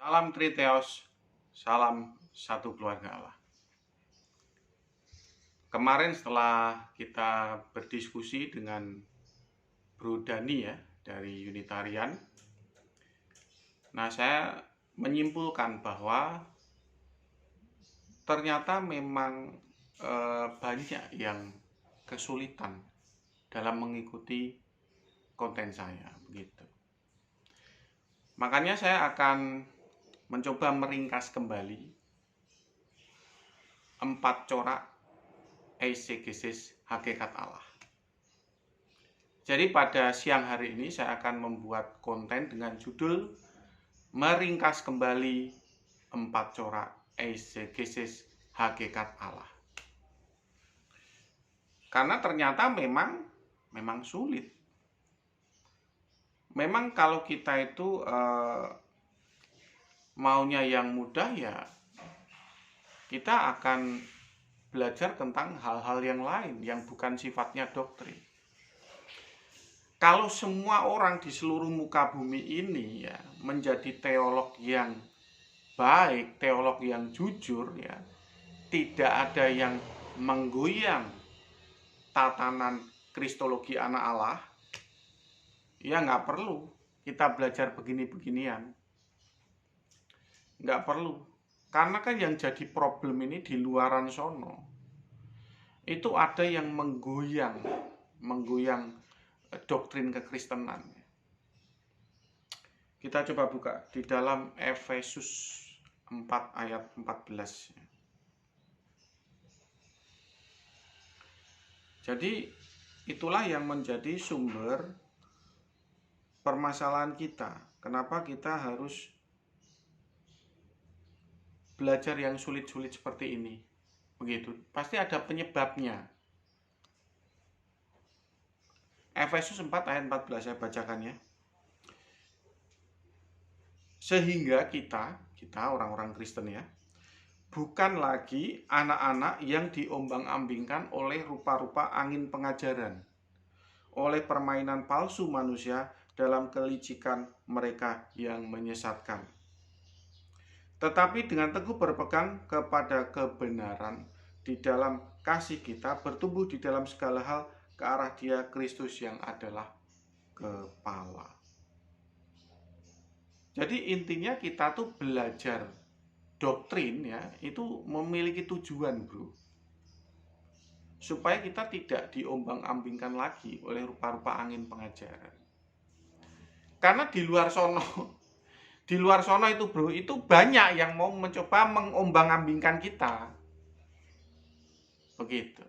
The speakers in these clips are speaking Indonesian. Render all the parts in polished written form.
Salam Triteos, salam satu keluarga Allah. Kemarin setelah kita berdiskusi dengan Bro Dani ya dari Unitarian, saya menyimpulkan bahwa ternyata memang banyak yang kesulitan dalam mengikuti konten saya begitu. Makanya saya akan mencoba meringkas kembali 4 corak eisegesis hakikat Allah. Jadi pada siang hari ini saya akan membuat konten dengan judul meringkas kembali 4 corak eisegesis hakikat Allah. Karena ternyata memang sulit. Memang kalau kita itu maunya yang mudah ya kita akan belajar tentang hal-hal yang lain yang bukan sifatnya doktrin. Kalau semua orang di seluruh muka bumi ini ya menjadi teolog yang baik, teolog yang jujur ya, tidak ada yang menggoyang tatanan kristologi anak Allah, ya nggak perlu kita belajar begini-beginian. Nggak perlu. Karena kan yang jadi problem ini di luaran sono. Itu ada yang menggoyang doktrin kekristenan. Kita coba buka di dalam Efesus 4 ayat 14. Jadi itulah yang menjadi sumber permasalahan kita. Kenapa kita harus belajar yang sulit-sulit seperti ini? Begitu. Pasti ada penyebabnya. Efesus 4 ayat 14 saya bacakan ya. Sehingga kita orang-orang Kristen ya, bukan lagi anak-anak yang diombang-ambingkan oleh rupa-rupa angin pengajaran, oleh permainan palsu manusia dalam kelicikan mereka yang menyesatkan. Tetapi dengan teguh berpegang kepada kebenaran di dalam kasih kita, bertumbuh di dalam segala hal ke arah Dia Kristus yang adalah kepala. Jadi intinya kita tuh belajar doktrin ya, itu memiliki tujuan bro, supaya kita tidak diombang-ambingkan lagi oleh rupa-rupa angin pengajaran. Karena di luar sono itu bro, itu banyak yang mau mencoba mengombang-ambingkan kita. Begitu.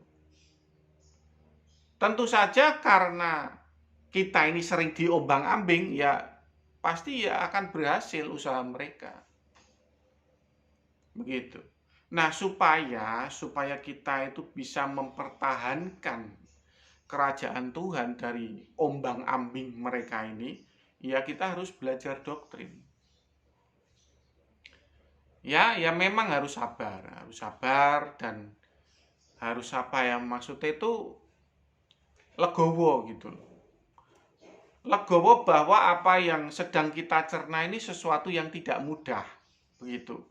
Tentu saja karena kita ini sering diombang-ambing ya pasti ya akan berhasil usaha mereka. Begitu. Nah, supaya kita itu bisa mempertahankan kerajaan Tuhan dari ombang-ambing mereka ini, ya kita harus belajar doktrin. Ya memang harus sabar dan harus apa yang maksudnya itu legowo gitu loh. Legowo bahwa apa yang sedang kita cerna ini sesuatu yang tidak mudah, begitu.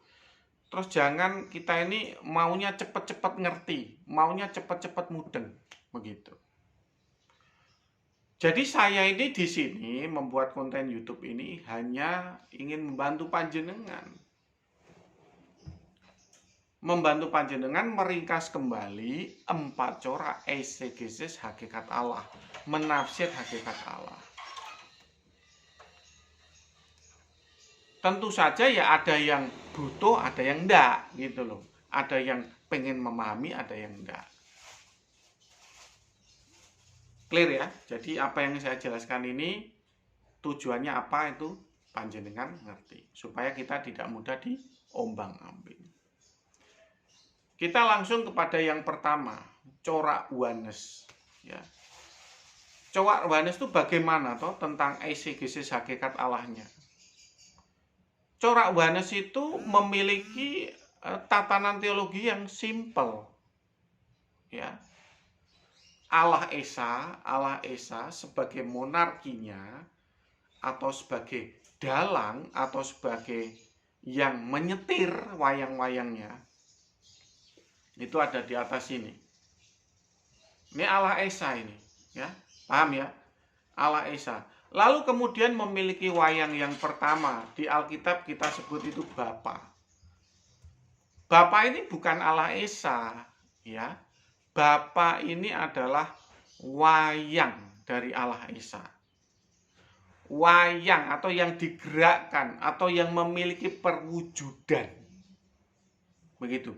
Terus jangan kita ini maunya cepat-cepat ngerti, maunya cepat-cepat mudeng, begitu. Jadi saya ini di sini membuat konten YouTube ini hanya ingin membantu panjenengan. Membantu panjenengan meringkas kembali 4 corak eisegesis hakikat Allah, menafsir hakikat Allah. Tentu saja ya ada yang butuh, ada yang enggak gitu loh. Ada yang pengen memahami, ada yang enggak. Clear ya? Jadi apa yang saya jelaskan ini tujuannya apa itu panjenengan ngerti. Supaya kita tidak mudah diombang-ambing. Kita langsung kepada yang pertama, corak Yohanes ya. Corak Yohanes itu bagaimana toh tentang eisegesis hakikat Allahnya? Corak Yohanes itu memiliki tatanan teologi yang simpel. Ya. Allah Esa sebagai monarkinya atau sebagai dalang atau sebagai yang menyetir wayang-wayangnya itu ada di atas sini. Ini Allah Esa ini, ya. Paham ya? Allah Esa. Lalu kemudian memiliki wayang yang pertama di Alkitab kita sebut itu Bapa. Bapa ini bukan Allah Esa, ya. Bapa ini adalah wayang dari Allah Esa. Wayang atau yang digerakkan atau yang memiliki perwujudan. Begitu.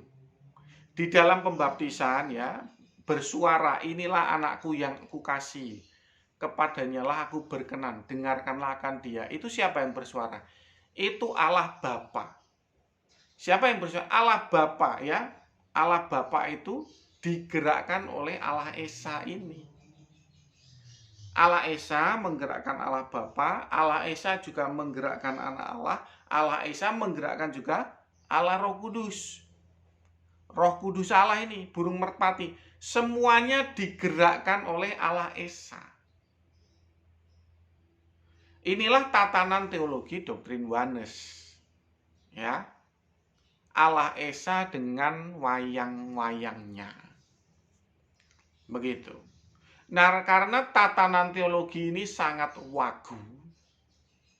Di dalam pembaptisan ya, bersuara, inilah anakku yang kukasihi, kepadanya lah aku berkenan, dengarkanlah akan dia. Itu siapa yang bersuara? Itu Allah Bapa. Siapa yang bersuara? Allah Bapa ya. Allah Bapa itu digerakkan oleh Allah Esa ini. Allah Esa menggerakkan Allah Bapa, Allah Esa juga menggerakkan anak Allah, Allah Esa menggerakkan juga Allah Roh Kudus. Roh Kudus Allah ini, burung merpati, semuanya digerakkan oleh Allah Esa. Inilah tatanan teologi doktrin Oneness. Ya. Allah Esa dengan wayang-wayangnya. Begitu. Nah, karena tatanan teologi ini sangat wagu,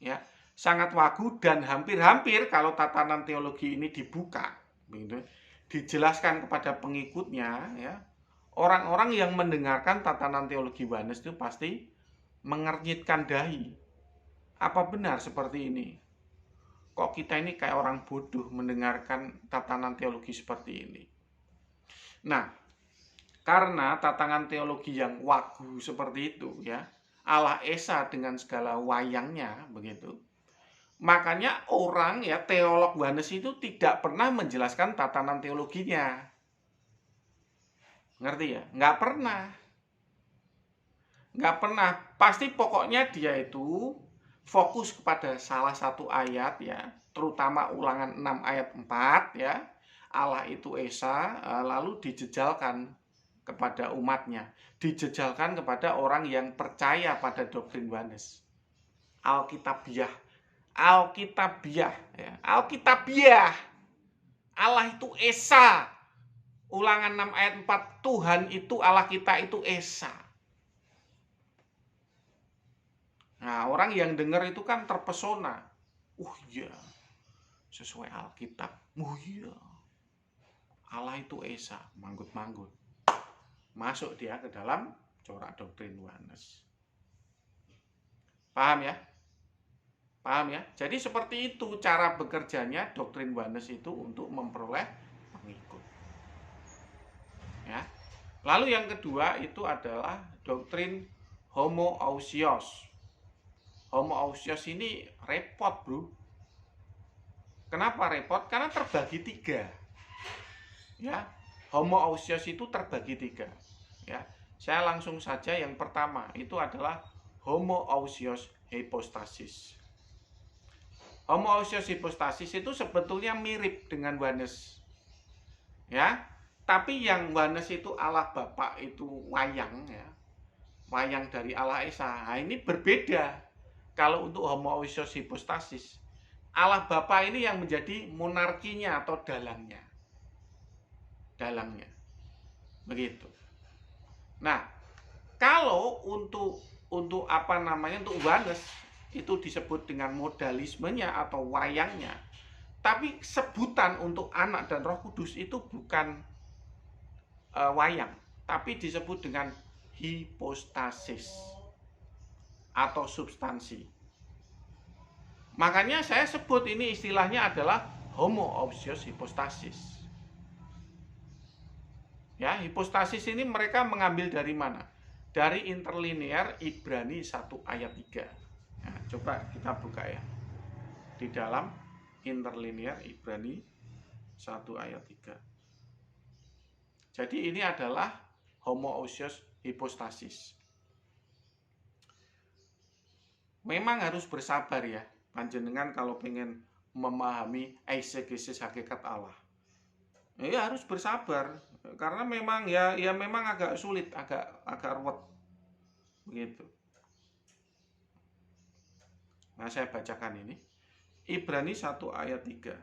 ya, sangat wagu dan hampir-hampir kalau tatanan teologi ini dibuka, begitu, dijelaskan kepada pengikutnya, ya, orang-orang yang mendengarkan tatanan teologi Oneness itu pasti mengernyitkan dahi. Apa benar seperti ini? Kok kita ini kayak orang bodoh mendengarkan tatanan teologi seperti ini? Nah, karena tatanan teologi yang wagu seperti itu ya, Allah Esa dengan segala wayangnya begitu. Makanya orang ya teolog Oneness itu tidak pernah menjelaskan tatanan teologinya. Ngerti ya? Nggak pernah. Nggak pernah. Pasti pokoknya dia itu fokus kepada salah satu ayat ya, terutama Ulangan 6 ayat 4 ya. Allah itu Esa, lalu dijejalkan kepada umatnya, dijejalkan kepada orang yang percaya pada doktrin Oneness. Alkitabiah, ya. Alkitabiah. Allah itu Esa. Ulangan 6 ayat 4, Tuhan itu Allah kita itu Esa. Nah, orang yang dengar itu kan terpesona. Iya, sesuai Alkitab. Iya, Allah itu Esa, manggut-manggut. Masuk dia ke dalam corak doktrin Oneness. Paham ya? Paham ya? Jadi seperti itu cara bekerjanya doktrin Oneness itu untuk memperoleh pengikut. Ya. Lalu yang kedua itu adalah doktrin homoousios. Homoousios ini repot, bro. Kenapa repot? Karena terbagi 3. Ya. Homoousios itu terbagi 3. Ya, saya langsung saja yang pertama itu adalah homoousios hypostasis. Homoousios hypostasis itu sebetulnya mirip dengan Oneness. Ya, tapi yang Oneness itu Allah Bapa itu wayang ya. Wayang dari Allah Esa. Nah, ini berbeda. Kalau untuk homoousios hypostasis, Allah Bapa ini yang menjadi monarkinya atau dalangnya. Begitu. Nah, kalau untuk apa namanya, untuk Oneness itu disebut dengan modalismenya atau wayangnya, tapi sebutan untuk anak dan Roh Kudus itu bukan wayang, tapi disebut dengan hipostasis atau substansi. Makanya saya sebut ini istilahnya adalah homoousios hypostasis. Ya, hipostasis ini mereka mengambil dari mana? Dari interlinear Ibrani 1 ayat 3. Nah, coba kita buka ya. Di dalam interlinear Ibrani 1 ayat 3. Jadi ini adalah homoousios hypostasis. Memang harus bersabar ya, panjenengan kalau pengen memahami eisegesis hakikat Allah. Ya harus bersabar. Karena memang ya memang agak sulit, agak ruwet. Begitu. Nah, saya bacakan ini. Ibrani 1 ayat 3.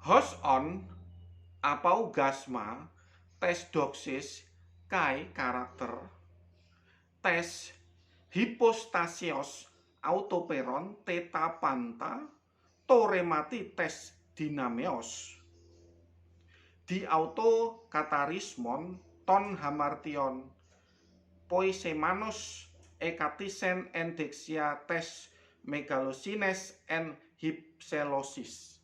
Hos on apaugasma tes doxis kai karakter tes hipostasios autoperon theta panta toremati tes dinameos di auto katarismon ton hamartion poisemanos ekatisen endexia tes megalosines en hypselosis.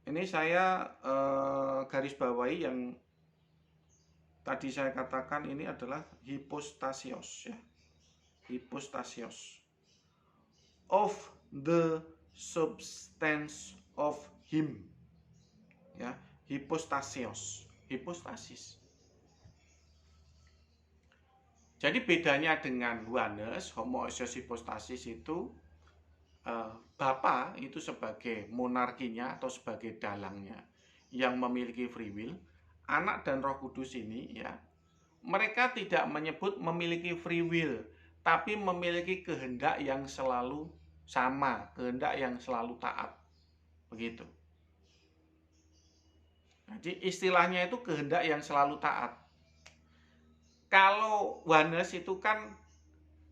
Ini saya garis bawahi yang tadi saya katakan ini adalah hipostasios ya. Hipostasios of the substance of him. Ya, hipostasios, hipostasis. Jadi bedanya dengan oneness, homoousios hipostasis itu Bapa itu sebagai monarkinya atau sebagai dalangnya yang memiliki free will. Anak dan Roh Kudus ini ya, mereka tidak menyebut memiliki free will, tapi memiliki kehendak yang selalu sama, kehendak yang selalu taat. Begitu. Jadi istilahnya itu kehendak yang selalu taat. Kalau oneness itu kan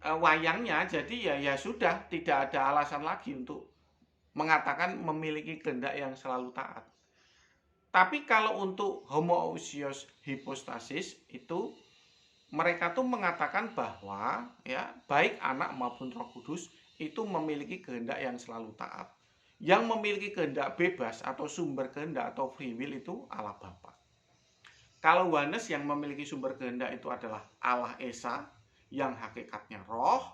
wayangnya, jadi ya sudah tidak ada alasan lagi untuk mengatakan memiliki kehendak yang selalu taat. Tapi kalau untuk homoousios hipostasis itu mereka tuh mengatakan bahwa ya baik anak maupun Roh Kudus itu memiliki kehendak yang selalu taat. Yang memiliki kehendak bebas atau sumber kehendak atau free will itu Allah Bapa. Kalau oneness yang memiliki sumber kehendak itu adalah Allah Esa yang hakikatnya roh.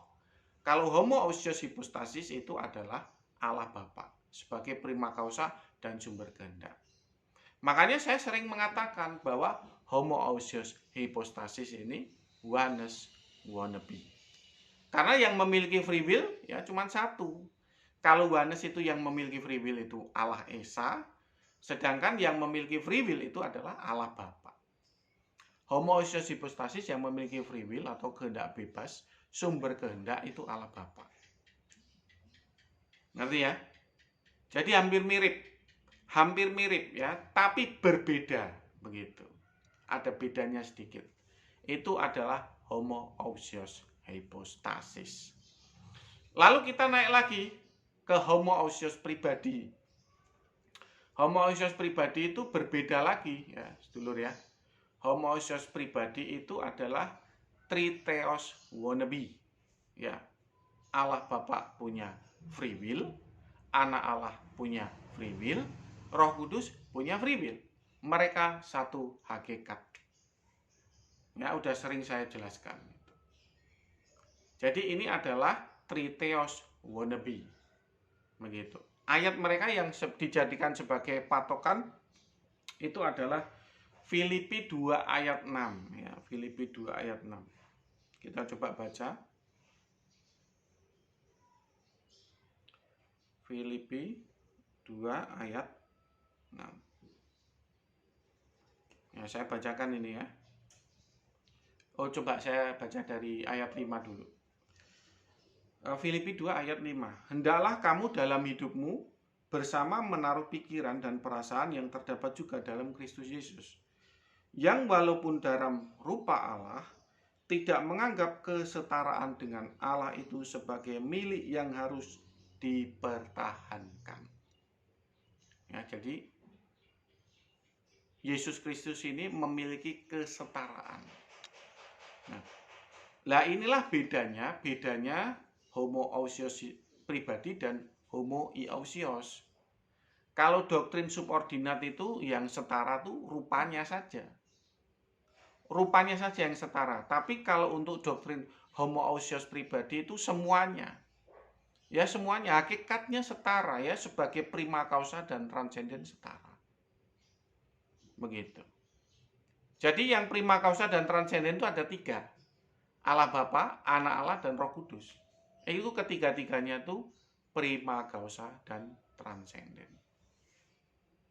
Kalau homoousios hipostasis itu adalah Allah Bapa sebagai prima causa dan sumber kehendak. Makanya saya sering mengatakan bahwa homoousios hipostasis ini oneness wannabe. Karena yang memiliki free will ya cuma satu. Kalau oneness itu yang memiliki free will itu Allah Esa, sedangkan yang memiliki free will itu adalah Allah Bapa. Homoousios hipostasis yang memiliki free will atau kehendak bebas, sumber kehendak itu Allah Bapa. Ngerti ya? Jadi hampir mirip ya, tapi berbeda begitu. Ada bedanya sedikit. Itu adalah homoousios hipostasis. Lalu kita naik lagi ke homoousios pribadi. Homoousios pribadi itu berbeda lagi ya, sedulur ya. Homoousios pribadi itu adalah tritheos wannabe. Ya. Allah Bapa punya free will, Anak Allah punya free will, Roh Kudus punya free will. Mereka satu hakikat. Ya, udah sering saya jelaskan. Jadi ini adalah tritheos wannabe. Begitu. Ayat mereka yang dijadikan sebagai patokan itu adalah Filipi 2 ayat 6 ya, Filipi 2 ayat 6. Kita coba baca. Filipi 2 ayat 6. Ya, saya bacakan ini ya. Oh, coba saya baca dari ayat 5 dulu. Filipi 2 ayat 5. Hendaklah kamu dalam hidupmu bersama menaruh pikiran dan perasaan yang terdapat juga dalam Kristus Yesus, yang walaupun dalam rupa Allah tidak menganggap kesetaraan dengan Allah itu sebagai milik yang harus dipertahankan. Ya, jadi Yesus Kristus ini memiliki kesetaraan. Nah, inilah bedanya homoousios pribadi dan homoiousios. Kalau doktrin subordinat itu yang setara tuh rupanya saja. Rupanya saja yang setara. Tapi kalau untuk doktrin homoousios pribadi itu semuanya. Ya semuanya hakikatnya setara ya, sebagai prima causa dan transenden setara. Begitu. Jadi yang prima causa dan transenden itu ada 3. Allah Bapa, Anak Allah, dan Roh Kudus. Itu ketiga-tiganya itu prima causa dan transenden.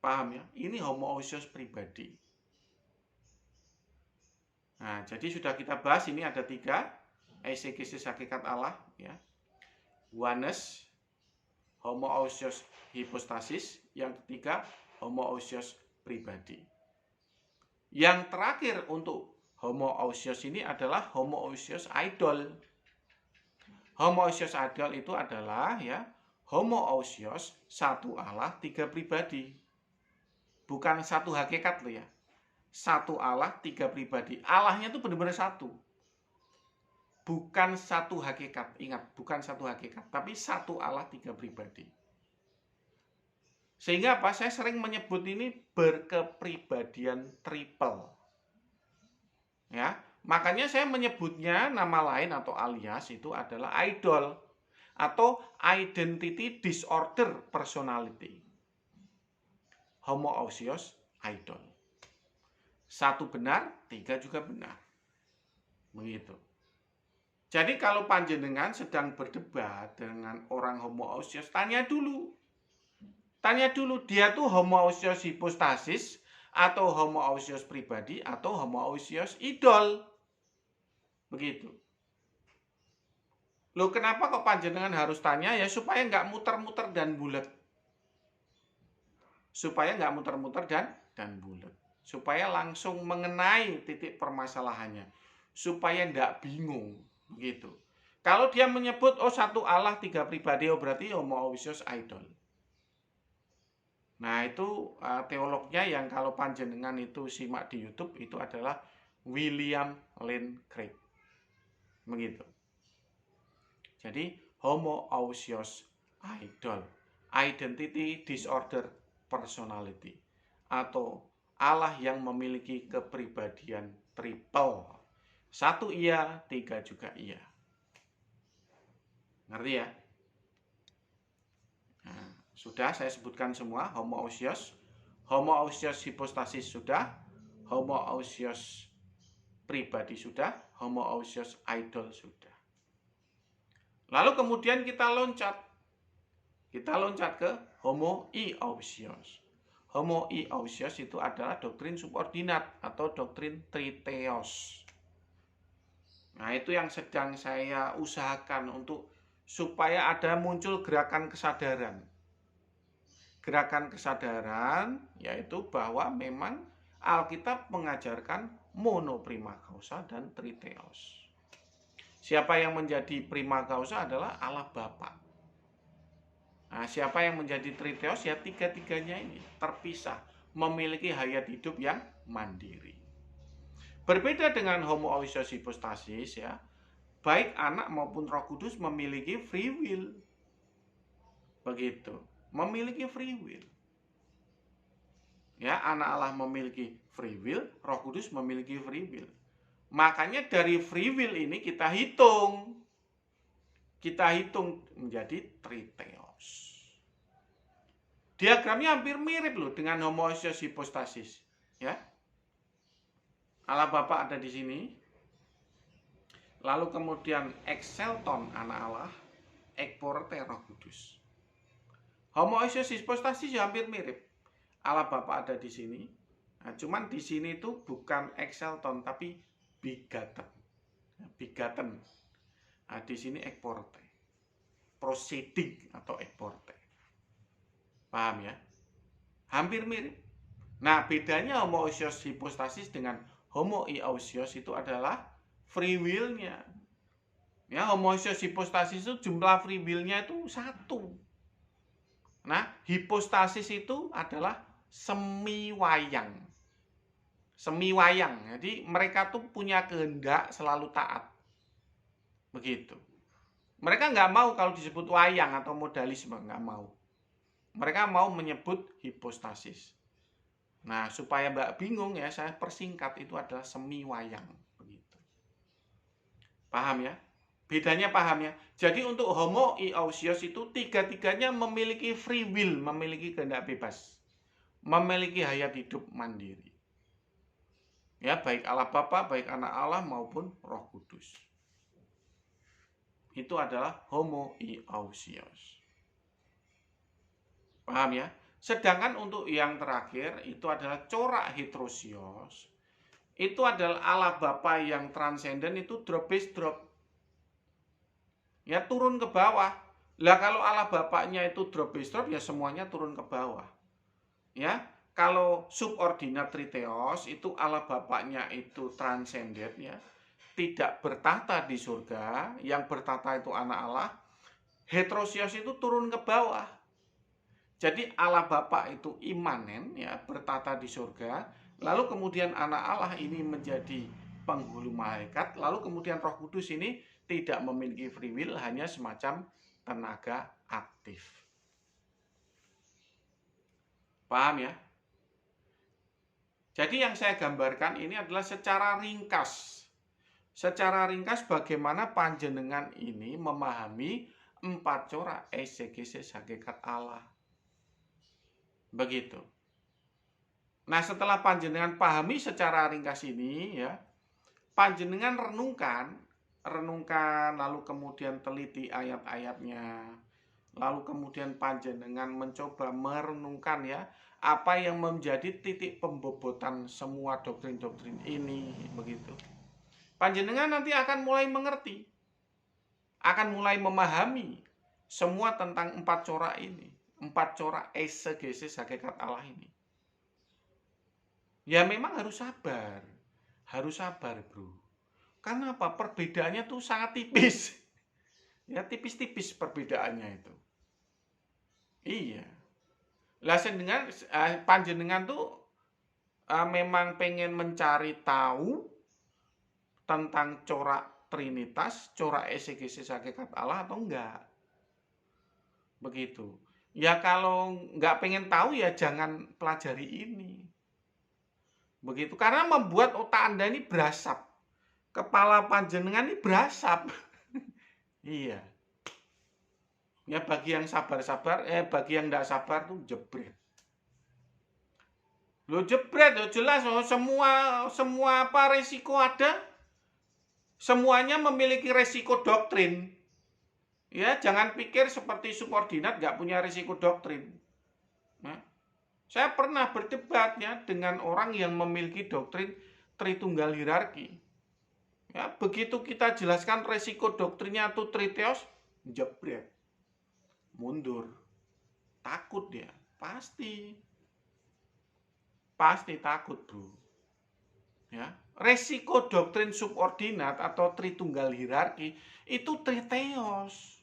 Paham ya? Ini homoousios pribadi. Nah, jadi sudah kita bahas ini ada 3. eisegesis hakikat Allah, ya. Oneness, homoousios hipostasis, yang ketiga homoousios pribadi. Yang terakhir untuk homoousios ini adalah homoousios idol. Homoousios idol itu adalah ya homoousios satu Allah tiga pribadi. Bukan satu hakikat loh ya. Satu Allah tiga pribadi. Allahnya itu benar-benar satu. Bukan satu hakikat. Ingat, bukan satu hakikat, tapi satu Allah tiga pribadi. Sehingga apa? Saya sering menyebut ini berkepribadian triple. Ya, makanya saya menyebutnya nama lain atau alias itu adalah idol atau identity disorder personality. Homoousios idol. Satu benar, tiga juga benar. Begitu. Jadi kalau panjenengan sedang berdebat dengan orang homoousios, tanya dulu. Tanya dulu, dia tuh homoousios hipostasis atau homoousios pribadi atau homoousios idol. Begitu. Loh, kenapa kok panjenengan harus tanya? Ya supaya nggak muter-muter dan bulat. Supaya nggak muter-muter dan bulat. Supaya langsung mengenai titik permasalahannya. Supaya nggak bingung. Begitu. Kalau dia menyebut, oh satu Allah tiga pribadi, oh berarti homoousios idol. Nah itu teolognya yang kalau panjenengan itu simak di YouTube itu adalah William Lane Craig. Begitu. Jadi homoousios idol, identity disorder personality, atau Allah yang memiliki kepribadian triple. Satu iya, tiga juga iya. Ngerti ya? Nah, sudah saya sebutkan semua. Homoousios, homoousios hipostasis sudah, homoousios pribadi sudah, homoousios idol sudah. Lalu kemudian kita loncat. Kita loncat ke homoiousios. Homoiousios itu adalah doktrin subordinat atau doktrin triteos. Nah, itu yang sedang saya usahakan untuk supaya ada muncul gerakan kesadaran. Gerakan kesadaran yaitu bahwa memang Alkitab mengajarkan monoprima causa dan triteos. Siapa yang menjadi prima causa adalah Allah Bapa. Nah, siapa yang menjadi triteos ya tiga-tiganya ini terpisah, memiliki hayat hidup yang mandiri. Berbeda dengan homoousios hipostasis ya, baik anak maupun Roh Kudus memiliki free will. Begitu, memiliki free will. Ya, anak Allah memiliki free will, Roh Kudus memiliki free will. Makanya dari free will ini kita hitung. Kita hitung menjadi triteos. Diagramnya hampir mirip loh dengan homoousios hipostasis, ya. Allah Bapa ada di sini. Lalu kemudian excelton anak Allah, ekporte Roh Kudus. Homoousios hipostasis ya hampir mirip. Allah Bapa ada di sini. Nah, cuman di sini itu bukan excelton tapi begotten. Begotten. Nah, di sini ekporte. Proceeding atau ekporte. Paham ya? Hampir mirip. Nah, bedanya homoousios hipostasis dengan homoiousios itu adalah free will-nya. Ya, homoousios hipostasis itu jumlah free will-nya itu satu. Nah, hipostasis itu adalah semi wayang. Semi wayang. Jadi mereka tuh punya kehendak selalu taat. Begitu. Mereka nggak mau kalau disebut wayang atau modalisme, nggak mau. Mereka mau menyebut hipostasis. Nah, supaya Mbak bingung ya, saya persingkat itu adalah semi wayang. Begitu. Paham ya? Bedanya paham ya? Jadi untuk homoiousios itu tiga-tiganya memiliki free will, memiliki kehendak bebas. Memiliki hayat hidup mandiri. Ya, baik Allah Bapa, baik anak Allah maupun Roh Kudus. Itu adalah homoiousios. Paham ya? Sedangkan untuk yang terakhir itu adalah corak heterosios. Itu adalah Allah Bapa yang transenden itu drop base drop. Ya turun ke bawah. Lah kalau Allah Bapaknya itu drop base drop, ya semuanya turun ke bawah. Ya, kalau subordinat triteos itu Allah Bapaknya itu transcendent ya, tidak bertahta di surga, yang bertahta itu anak Allah. Heterosios itu turun ke bawah. Jadi Allah Bapa itu imanen ya, bertata di surga, lalu kemudian anak Allah ini menjadi penghulu malaikat, lalu kemudian Roh Kudus ini tidak memiliki free will, hanya semacam tenaga aktif. Paham ya? Jadi yang saya gambarkan ini adalah secara ringkas. Secara ringkas bagaimana panjenengan ini memahami empat corak eisegesis hakikat Allah. Begitu. Nah, setelah panjenengan pahami secara ringkas ini ya, panjenengan renungkan lalu kemudian teliti ayat-ayatnya. Lalu kemudian panjenengan mencoba merenungkan ya, apa yang menjadi titik pembobotan semua doktrin-doktrin ini begitu. Panjenengan nanti akan mulai mengerti, akan mulai memahami semua tentang empat corak ini, empat corak eisegesis hakikat Allah ini. Ya memang harus sabar bro. Karena apa? Perbedaannya tuh sangat tipis. Ya tipis-tipis perbedaannya itu. Iya. Lah dengan panjenengan tuh memang pengen mencari tahu tentang corak trinitas, corak eisegesis hakikat Allah atau enggak? Begitu. Ya kalau nggak pengen tahu ya jangan pelajari ini. Begitu. Karena membuat otak Anda ini berasap. Kepala panjenengan ini berasap. Iya. Ya bagi yang sabar-sabar, bagi yang nggak sabar tuh jebret. Lo jebret, lo jelas, oh, semua apa resiko ada, semuanya memiliki resiko doktrin. Ya, jangan pikir seperti subordinat nggak punya resiko doktrin. Nah, saya pernah berdebat ya dengan orang yang memiliki doktrin Tritunggal hierarki. Ya, begitu kita jelaskan resiko doktrinnya itu triteos, jebret, mundur, takut dia, pasti takut bro. Ya, resiko doktrin subordinat atau Tritunggal hierarki itu triteos.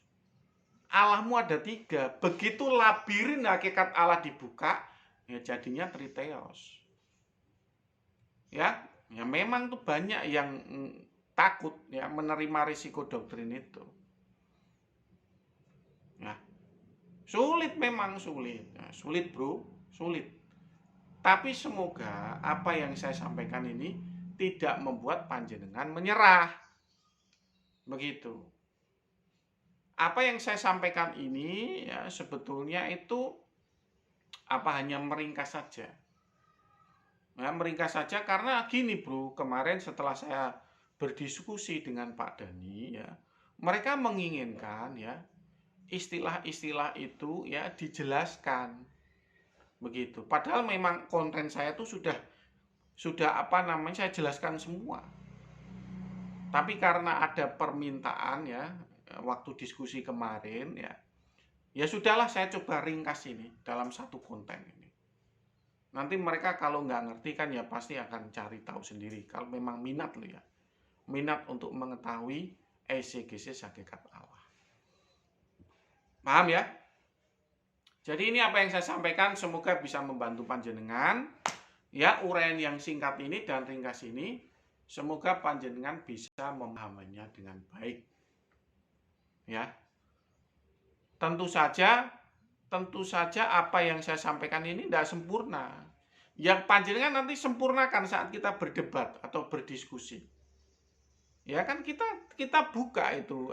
Allahmu ada tiga. Begitu labirin hakikat Allah dibuka, ya jadinya triteos. Ya memang tuh banyak yang takut ya menerima risiko doktrin itu. Ya, sulit memang sulit. Ya, sulit bro, sulit. Tapi semoga apa yang saya sampaikan ini tidak membuat panjenengan menyerah. Begitu. Apa yang saya sampaikan ini ya sebetulnya itu hanya meringkas saja. Ya, meringkas saja karena gini bro, kemarin setelah saya berdiskusi dengan Pak Dhani ya, mereka menginginkan ya istilah-istilah itu ya dijelaskan begitu. Padahal memang konten saya itu sudah saya jelaskan semua. Tapi karena ada permintaan ya waktu diskusi kemarin ya sudahlah saya coba ringkas ini dalam satu konten ini. Nanti mereka kalau nggak ngerti kan ya pasti akan cari tahu sendiri. Kalau memang minat loh ya. Minat untuk mengetahui eisegesis hakikat Allah. Paham ya? Jadi ini apa yang saya sampaikan semoga bisa membantu panjenengan. Ya uraian yang singkat ini dan ringkas ini semoga panjenengan bisa memahaminya dengan baik. Ya. Tentu saja apa yang saya sampaikan ini tidak sempurna. Yang panjenengan nanti sempurnakan saat kita berdebat atau berdiskusi. Ya kan kita buka itu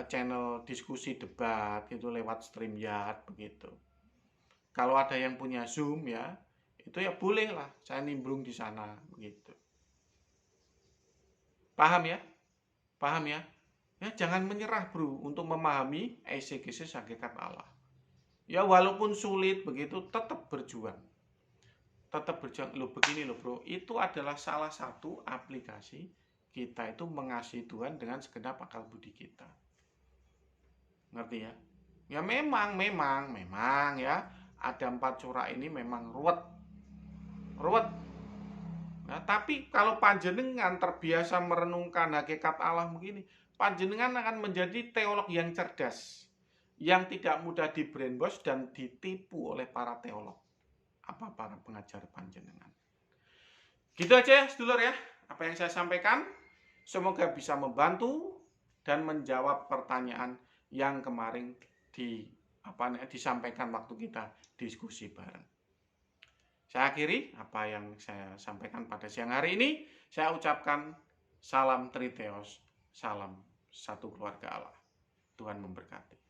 channel diskusi debat itu lewat StreamYard begitu. Kalau ada yang punya Zoom ya, itu ya bolehlah saya nimbrung di sana begitu. Paham ya? Paham ya? Ya jangan menyerah bro untuk memahami eisegesis hakikat Allah. Ya walaupun sulit begitu tetap berjuang. Tetap berjuang. Loh begini loh bro, itu adalah salah satu aplikasi kita itu mengasihi Tuhan dengan segenap akal budi kita. Ngerti ya? Ya memang ya, ada 4 corak ini memang ruwet. Ruwet. Nah, tapi kalau panjenengan terbiasa merenungkan hakikat Allah begini, panjenengan akan menjadi teolog yang cerdas, yang tidak mudah di-brainwash dan ditipu oleh para teolog, para pengajar panjenengan. Gitu aja, sedulur ya, apa yang saya sampaikan. Semoga bisa membantu dan menjawab pertanyaan yang kemarin disampaikan waktu kita diskusi bareng. Saya akhiri apa yang saya sampaikan pada siang hari ini. Saya ucapkan salam Triteos, salam satu keluarga Allah. Tuhan memberkati.